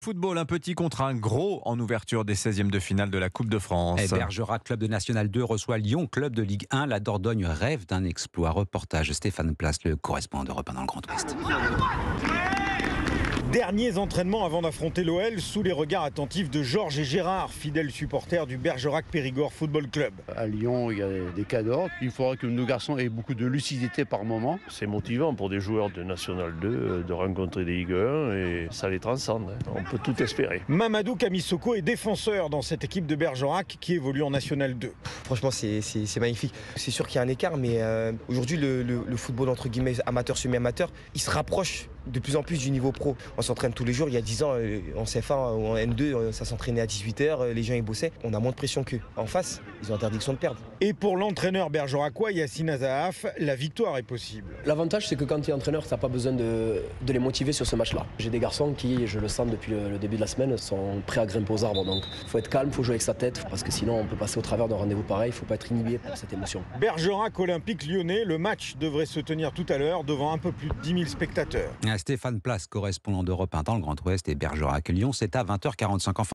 Football, un petit contre un gros en ouverture des 16e de finale de la Coupe de France. Bergerac, club de National 2, reçoit Lyon, club de Ligue 1. La Dordogne rêve d'un exploit. Reportage Stéphane Place, le correspondant d'Europe 1 dans le Grand Ouest. Derniers entraînements avant d'affronter l'OL sous les regards attentifs de Georges et Gérard, fidèles supporters du Bergerac Périgord Football Club. À Lyon, il y a des cadors. Il faudra que nos garçons aient beaucoup de lucidité par moment. C'est motivant pour des joueurs de National 2 de rencontrer des Ligue 1 et ça les transcende. On peut tout espérer. Mamadou Kamissoko est défenseur dans cette équipe de Bergerac qui évolue en National 2. Franchement, c'est magnifique. C'est sûr qu'il y a un écart, mais aujourd'hui, le football entre guillemets amateur, semi-amateur, il se rapproche de plus en plus du niveau pro. On s'entraîne tous les jours. Il y a 10 ans, en CF1 ou en N2, ça s'entraînait à 18h, les gens ils bossaient. On a moins de pression qu'eux. En face, ils ont interdiction de perdre. Et pour l'entraîneur bergeracois Yassine Azahaf, la victoire est possible. L'avantage, c'est que quand tu es entraîneur, tu n'as pas besoin de les motiver sur ce match-là. J'ai des garçons qui, je le sens depuis le début de la semaine, sont prêts à grimper aux arbres. Donc il faut être calme, il faut jouer avec sa tête, parce que sinon on peut passer au travers d'un rendez-vous pareil. Il ne faut pas être inhibé par cette émotion. Bergerac Olympique Lyonnais, le match devrait se tenir tout à l'heure devant un peu plus de 10 000 spectateurs. Stéphane Place, correspondant d'Europe 1 dans le Grand Ouest, et Bergerac Lyon, c'est à 20h45 en